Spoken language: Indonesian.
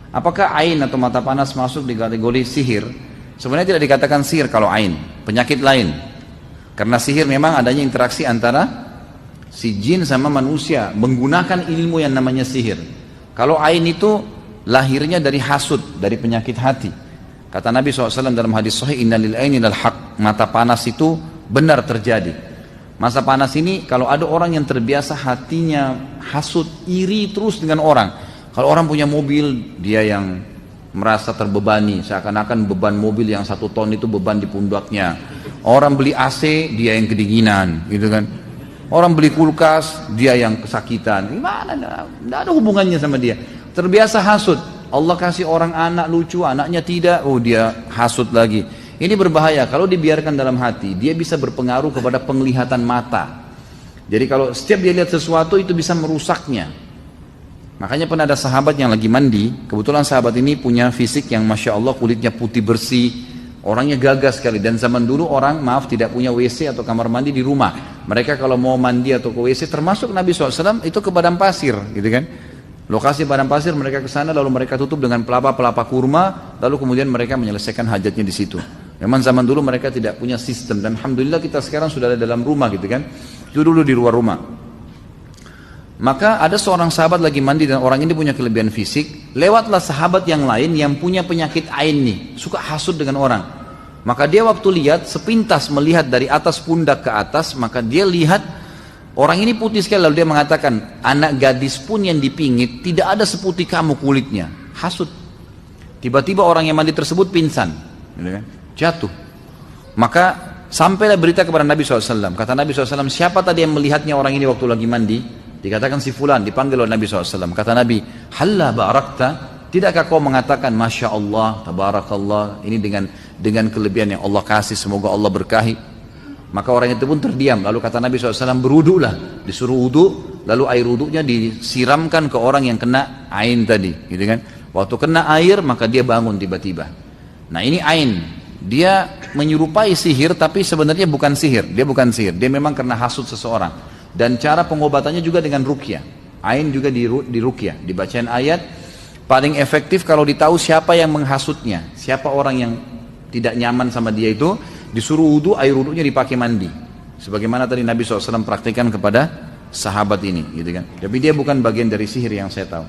Apakah ain atau mata panas masuk di kategori sihir? Sebenarnya tidak dikatakan sihir kalau ain, penyakit lain. Karena sihir memang adanya interaksi antara si jin sama manusia menggunakan ilmu yang namanya sihir. Kalau ain itu lahirnya dari hasud, dari penyakit hati. Kata Nabi SAW dalam hadis sahih, innalil aini lal haq, mata panas itu benar terjadi. Masa panas ini kalau ada orang yang terbiasa hatinya hasud, iri terus dengan orang. Kalau orang punya mobil, dia yang merasa terbebani, seakan-akan beban mobil yang 1 ton itu beban di pundaknya. Orang beli AC, dia yang kedinginan, gitu kan. Orang beli kulkas, dia yang kesakitan. Gimana? Tidak ada hubungannya sama dia. Terbiasa hasud. Allah kasih orang anak lucu, anaknya tidak, oh dia hasud lagi. Ini berbahaya. Kalau dibiarkan dalam hati, dia bisa berpengaruh kepada penglihatan mata. Jadi kalau setiap dia lihat sesuatu itu bisa merusaknya. Makanya pernah ada sahabat yang lagi mandi, kebetulan sahabat ini punya fisik yang Masya Allah kulitnya putih bersih, orangnya gagah sekali. Dan zaman dulu orang tidak punya WC atau kamar mandi di rumah. Mereka kalau mau mandi atau ke WC, termasuk Nabi SAW itu ke padang pasir, gitu kan. Lokasi padang pasir mereka ke sana, lalu mereka tutup dengan pelapa-pelapa kurma, lalu kemudian mereka menyelesaikan hajatnya di situ. Memang zaman dulu mereka tidak punya sistem, dan Alhamdulillah kita sekarang sudah ada dalam rumah, gitu kan. Itu dulu di luar rumah. Maka ada seorang sahabat lagi mandi dan orang ini punya kelebihan fisik. Lewatlah sahabat yang lain yang punya penyakit ain nih, suka hasud dengan orang. Maka dia waktu lihat, sepintas melihat dari atas pundak ke atas, maka dia lihat orang ini putih sekali. Lalu dia mengatakan, anak gadis pun yang dipingit tidak ada seputih kamu kulitnya. Hasud. Tiba-tiba orang yang mandi tersebut pingsan, jatuh. Maka sampailah berita kepada Nabi SAW. Kata Nabi SAW, siapa tadi yang melihatnya orang ini waktu lagi mandi? Dikatakan si fulan, dipanggil oleh Nabi SAW. Kata Nabi, halla barakta, tidakkah kau mengatakan Masya Allah, tabarakallah, ini dengan kelebihan yang Allah kasih, semoga Allah berkahi. Maka orang itu pun terdiam. Lalu kata Nabi SAW, berwudulah, disuruh wudu, lalu air wudunya disiramkan ke orang yang kena ain tadi, gitu kan. Waktu kena air maka dia bangun tiba-tiba. Nah ini ain, dia menyerupai sihir tapi sebenarnya bukan sihir. Dia bukan sihir, dia memang kena hasud seseorang. Dan cara pengobatannya juga dengan ruqyah. Ain juga di ruqyah, dibacain ayat. Paling efektif kalau ditahu siapa yang menghasutnya, siapa orang yang tidak nyaman sama dia itu, disuruh wudu, air wudunya dipakai mandi. Sebagaimana tadi Nabi SAW praktikkan kepada sahabat ini, gitu kan. Tapi dia bukan bagian dari sihir yang saya tahu.